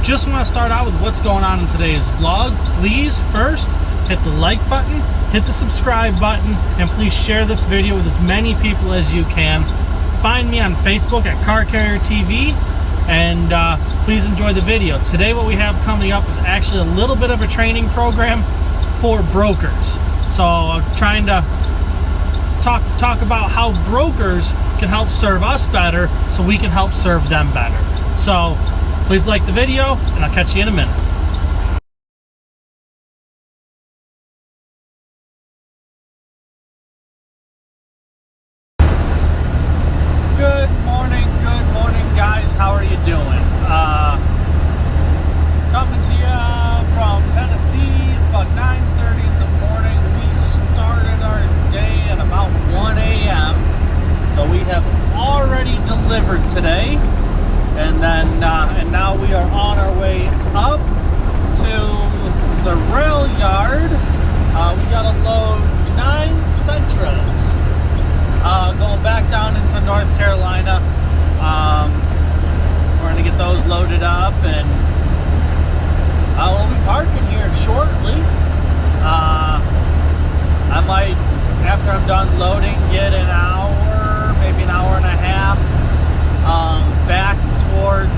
Just want to start out with what's going on in today's vlog. Please first hit the like button, hit the subscribe button, and please share this video with as many people as you can. Find me on Facebook at Car Carrier TV, and please enjoy the video. Today what we have coming up is actually a little bit of a training program for brokers. So I'm trying to talk about how brokers can help serve us better so we can help serve them better. So please like the video, and I'll catch you in a minute. Good morning, guys. How are you doing? Coming to you from Tennessee. It's about 9:30 in the morning. We started our day at about 1 a.m. So we have already delivered today. And then, and now we are on our way up to the rail yard. We got to load 9 Sentras, going back down into North Carolina. We're going to get those loaded up, and we'll be parking here shortly. I might, after I'm done loading, get an hour, maybe an hour and a half, back towards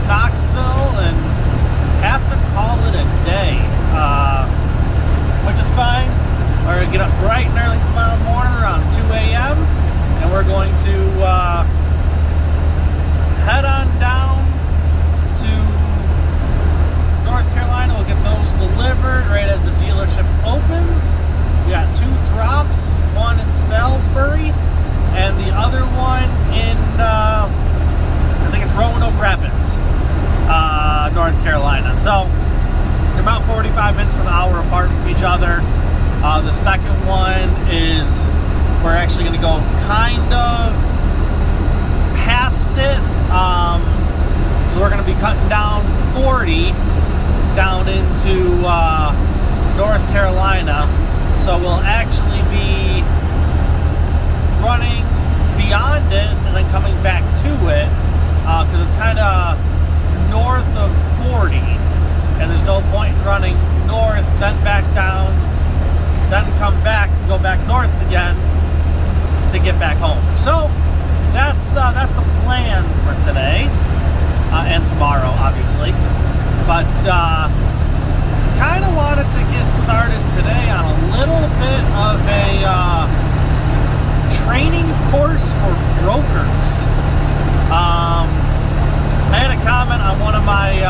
Knoxville, and have to call it a day, which is fine. We're going to get up bright and early tomorrow morning around 2 a.m. and we're going to head on down to North Carolina. We'll get those delivered right as the dealership opens. We got 2 drops, one in Salisbury and the other one in, I think it's Roanoke Rapids, North Carolina. So they're about 45 minutes to an hour apart from each other. The second one is, we're actually going to go kind of past it. We're going to be cutting down 40 down into North Carolina. So we'll actually be running beyond it and then coming back to it, because it's kind of north of 40, and there's no point in running north then back down, then come back and go back north again to get back home. So that's the plan for today, and tomorrow obviously, but kind of wanted to get started today on a little bit of a training course for brokers. I had a comment on one of my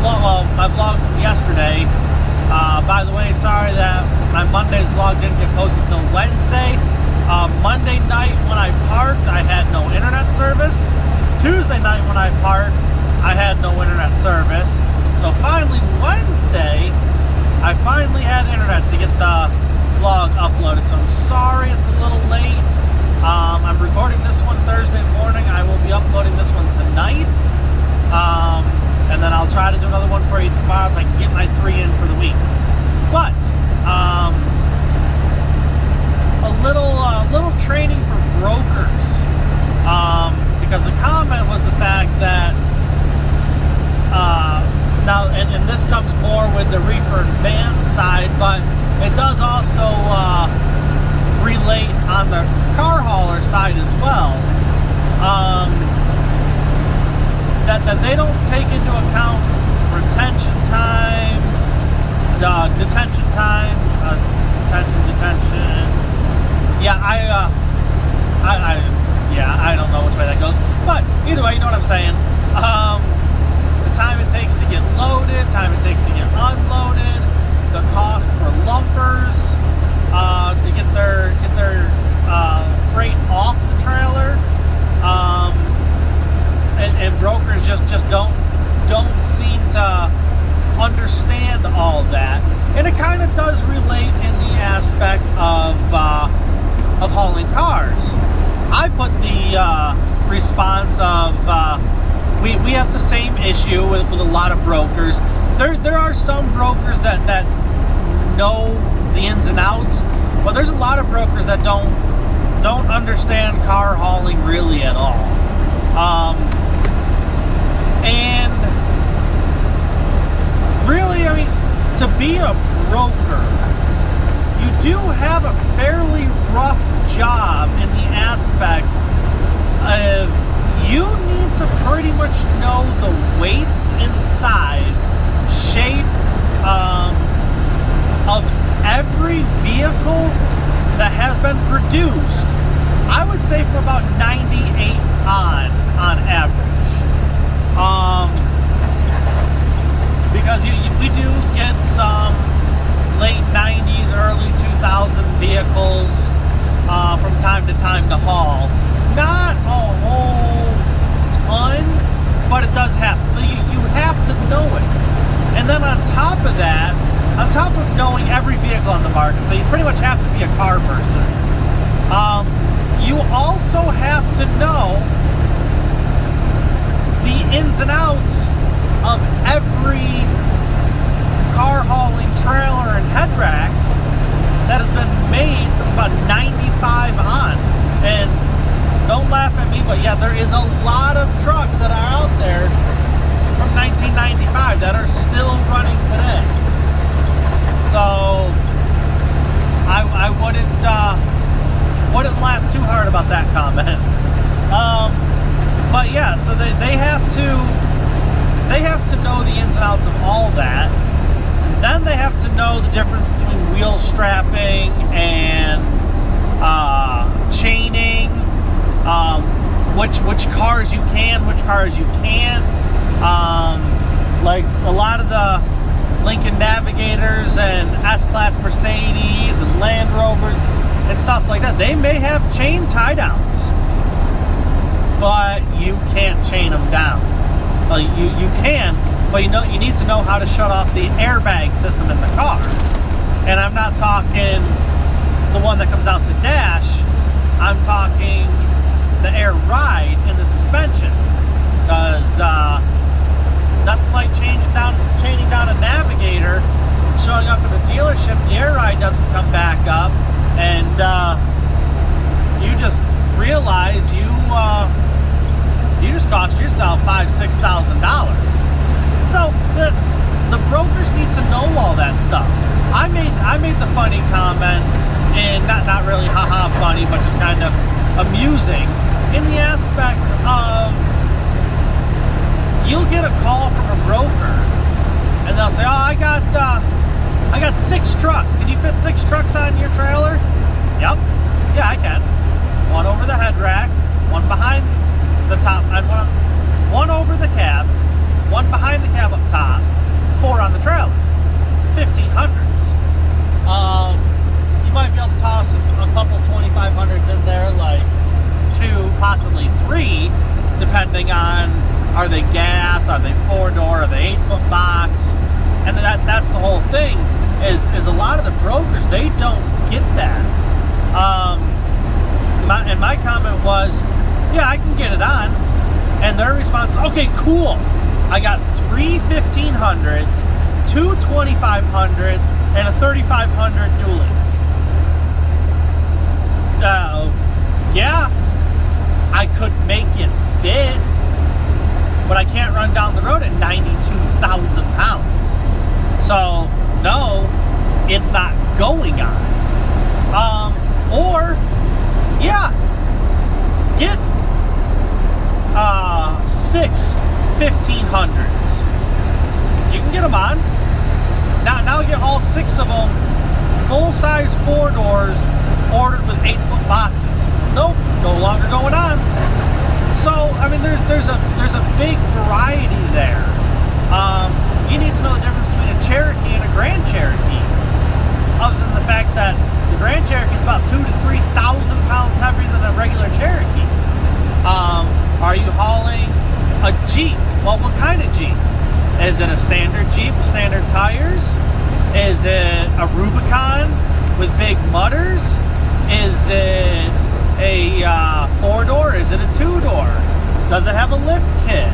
my vlog from yesterday. By the way, sorry that my Monday's vlog didn't get posted until Wednesday. Monday night when I parked, I had no internet service. Tuesday night when I parked, I had no internet service. So finally Wednesday, I finally had internet to get the vlog uploaded. So I'm sorry it's a little late. I'm recording this one Thursday morning. I will be uploading this one tonight. And then I'll try to do another one for you tomorrow so I can get my 3 in for the week. But a little training for brokers. Because the comment was the fact that now, and this comes more with the reefer and van side, but it does also relate on the car hauler side as well. That they don't take into account retention time, detention time, detention. Yeah, I don't know which way that goes, but either way, you know what I'm saying. The time it takes to get loaded, time it takes to get unloaded, the cost for lumpers to get their freight off the trailer, and brokers just don't seem to understand all that. And it kind of does relate in the aspect of response of we have the same issue with a lot of brokers. There are some brokers that know the ins and outs, but there's a lot of brokers that don't understand car hauling really at all. And really, I mean, to be a broker, you do have a fairly rough job in the aspect of you need to pretty much know the weights and size, shape of every vehicle that has been produced. I would say from about 98 on average. Because we do get some late 90s, early 2000 vehicles from time to time to haul. Not a whole ton, but it does happen. So you have to know it. And then on top of that, on top of knowing every vehicle on the market, so you pretty much have to be a car person, you also have to know the ins and outs of every car hauling trailer and head rack that has been made since about 95 on. And don't laugh at me, but yeah, there is a lot of trucks that are out there from 1995 that are still running today. So I wouldn't laugh too hard about that comment. But yeah, so they have to know the ins and outs of all that. Then they have to know the difference between wheel strapping and chaining, which cars you can, which cars you can't. Like a lot of the Lincoln Navigators and S-Class Mercedes and Land Rovers and stuff like that, they may have chain tie downs, but you can't chain them down. You can, but you need to know how to shut off the airbag system in the car. And I'm not talking the one that comes out the dash. I'm talking the air ride in the suspension. Because nothing like chaining down a Navigator, showing up at the dealership, the air ride doesn't come back up, and you just realize you just cost yourself $5,000–$6,000. So the brokers need to know all that stuff. I made the funny comment, and not really haha funny, but just kind of amusing in the aspect of you'll get a call from a broker, and they'll say, "Oh, I got 6 trucks. Can you fit 6 trucks on your trailer?" Yep. Yeah, I can. One over the head rack, one behind the top, and one over the cab, one behind the cab up top, 4 on the trailer. 1500s. You might be able to toss a couple 2500s in there, like 2, possibly 3, depending on, are they gas, are they 4-door, are they 8-foot box? And that's the whole thing, is a lot of the brokers, they don't get that. My comment was, yeah, I can get it on. And their response, okay, cool. I got 3 1500s, 2 2500s, and a 3500 dually. Yeah, I could make it fit, but I can't run down the road at 92,000 pounds. So, no, it's not going on. Or, yeah, get 6 1500s. You can get them on. Now get all 6 of them full-size 4-doors ordered with 8-foot boxes. Nope, no longer going on. So, I mean, there's a big variety there. You need to know the difference between a Cherokee and a Grand Cherokee. Other than the fact that the Grand Cherokee is about 2,000 to 3,000 pounds heavier than a regular Cherokee. Are you hauling a Jeep? Well, what kind of Jeep? Is it a standard Jeep with standard tires? Is it a Rubicon with big mudders? Is it a 4-door? Is it a 2-door? Does it have a lift kit?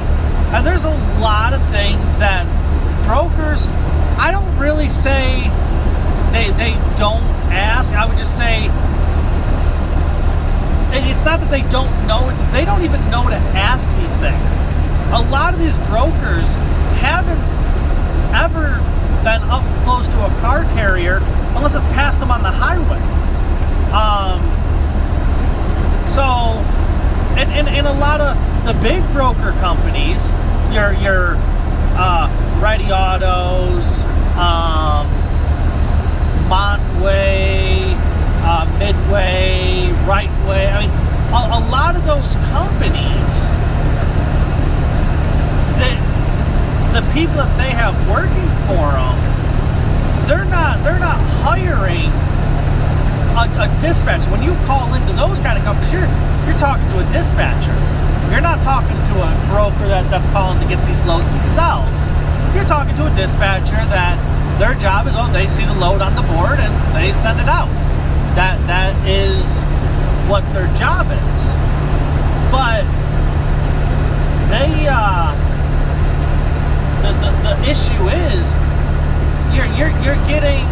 And there's a lot of things that brokers, I don't really say they don't ask. I would just say it's not that they don't know, it's that they don't even know to ask these things. A lot of these brokers haven't ever been up close to a car carrier unless it's passed them on the highway. So, in a lot of the big broker companies, your Ready Autos, Montway, Midway, Rightway. I mean, a lot of those companies, the people that they have working for them, they're not hiring a dispatcher. When you call into those kind of companies, you're talking to a dispatcher. You're not talking to a broker that's calling to get these loads themselves. You're talking to a dispatcher that their job is, they see the load on the board and they send it out. That is what their job is. But they the issue is you're getting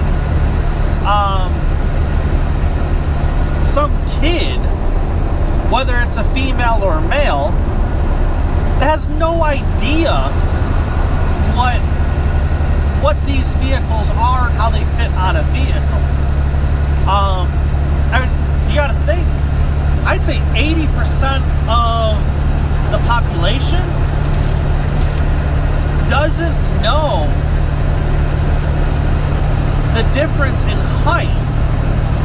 some kid, whether it's a female or a male, that has no idea what these vehicles are, how they fit on a vehicle. I mean, you gotta think, I'd say 80% of the population doesn't know the difference in height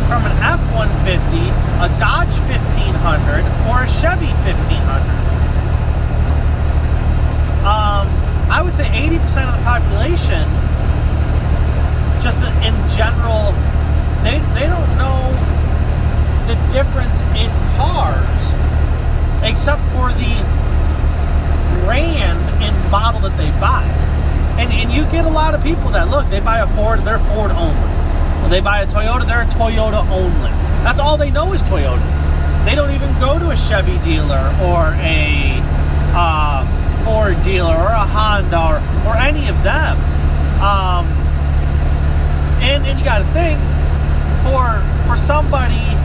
from an F-150, a Dodge 1500, or a Chevy 1500. I would say 80% of the population, just in general, they don't know the difference in cars, except for the brand and model that they buy. And you get a lot of people that, look, they buy a Ford, they're Ford only. When they buy a Toyota, they're a Toyota only. That's all they know is Toyotas. They don't even go to a Chevy dealer or a Ford dealer or a Honda or any of them. And you got to think, for somebody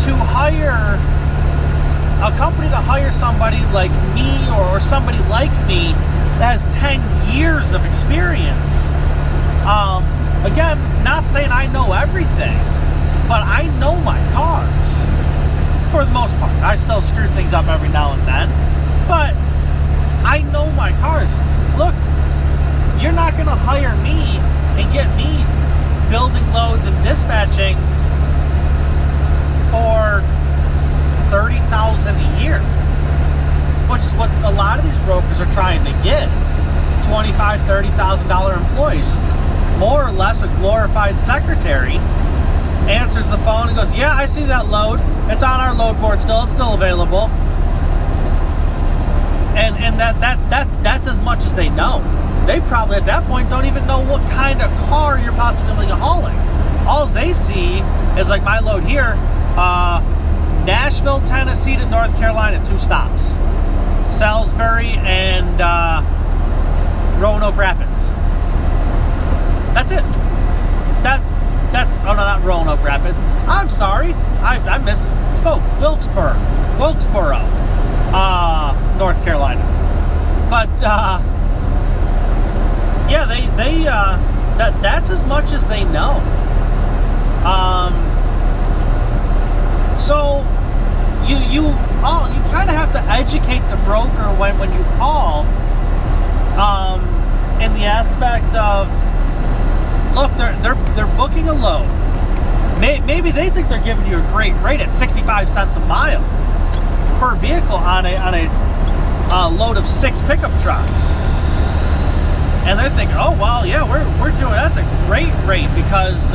to hire, a company to hire somebody like me or somebody like me that has 10 years of experience. Again, not saying I know everything, but I know my cars for the most part. I still screw things up every now and then, but I know my cars. Look, you're not going to hire me and get me building loads and dispatching for $30,000 a year, which is what a lot of these brokers are trying to get. $25,000, $30,000 employees, just more or less a glorified secretary, answers the phone and goes, yeah, I see that load. It's on our load board still. It's still available. And that's as much as they know. They probably at that point don't even know what kind of car you're possibly hauling. All they see is like my load here, Nashville, Tennessee to North Carolina, 2 stops. Salisbury and Roanoke Rapids. That's it. Oh no, not Roanoke Rapids. I'm sorry, I misspoke. Wilkesboro, North Carolina. But yeah, that's as much as they know. So you kind of have to educate the broker when you call, in the aspect of, look, they're booking a load. Maybe they think they're giving you a great rate at 65 cents a mile per vehicle on a load of 6 pickup trucks, and they're thinking, oh well, yeah, we're doing, that's a great rate because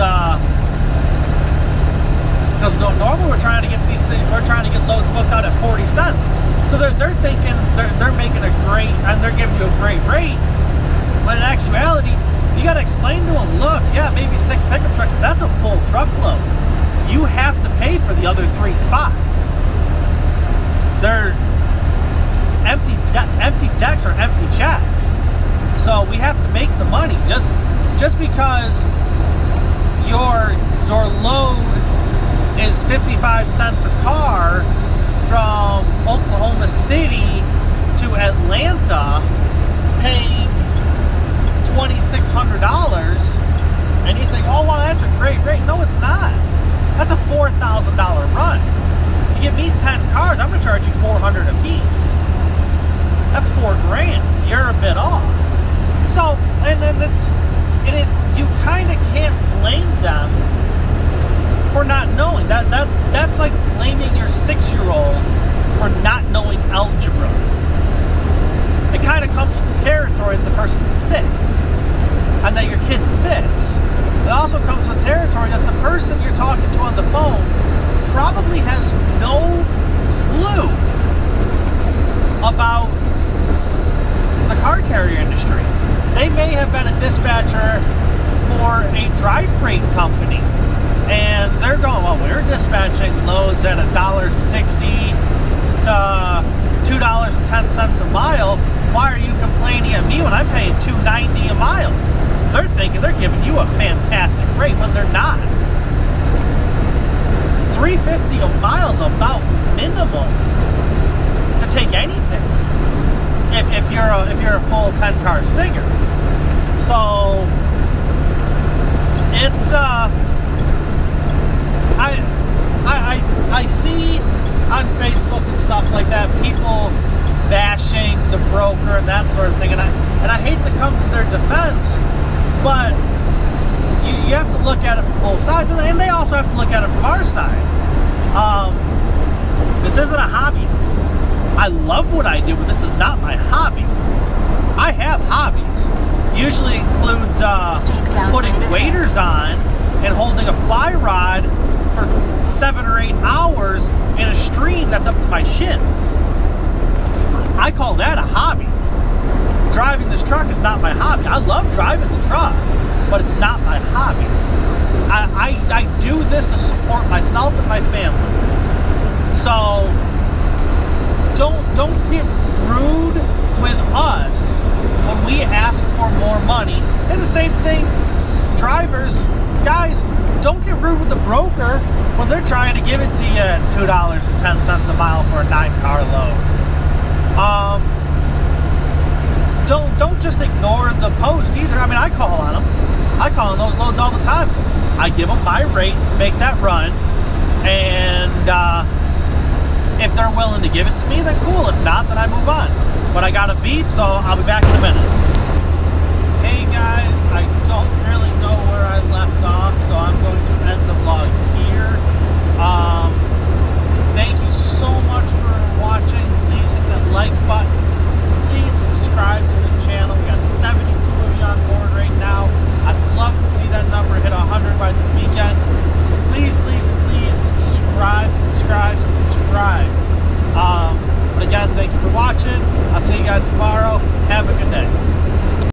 normally we're trying to get these things, we're trying to get loads booked out at 40 cents. So they're thinking they're making a great, and they're giving you a great rate. But in actuality, you got to explain to them, look, yeah, maybe 6 pickup trucks, that's a full truckload. You have to pay for the other 3 spots. empty decks are empty checks. So we have to make the money. Just because your load is 55 cents a car from Oklahoma City to Atlanta, paying $2,600, and you think, oh, well, that's a great rate. No, it's not. That's a $4,000 run. You give me 10 cars, I'm going to charge you $400 a piece. That's $4,000. You're a bit off. So, and then you kind of can't blame them for not knowing. That's like blaming your 6-year-old for not knowing algebra. It kind of comes from the territory that the person's 6 and that your kid's 6. It also comes from the territory that the person you're talking to on the phone probably has no clue about the car carrier industry. They may have been a dispatcher for a dry freight company, and they're going, well, we're dispatching loads at $1.60 to $2.10 a mile. Why are you complaining at me when I'm paying $2.90 a mile? They're thinking they're giving you a fantastic rate when they're not. $3.50 a mile is about minimum to take anything. If you're a full 10-car Stinger. So it's I see on Facebook and stuff like that people bashing the broker and that sort of thing, and I hate to come to their defense, but you have to look at it from both sides, and they also have to look at it from our side. This isn't a hobby. I love what I do, but this is not my hobby. I have hobbies. Usually includes putting waders on and holding a fly rod for 7 or 8 hours in a stream that's up to my shins. I call that a hobby. Driving this truck is not my hobby. I love driving the truck, but it's not my hobby. I do this to support myself and my family. So don't get rude with us when we ask for more money. And the same thing, drivers, guys, don't get rude with the broker when they're trying to give it to you at $2.10 a mile for a 9-car load. Don't just ignore the post either. I mean, I call on them. I call on those loads all the time. I give them my rate to make that run, and if they're willing to give it to me, then cool. If not, then I move on. But I got a beep, so I'll be back in a minute.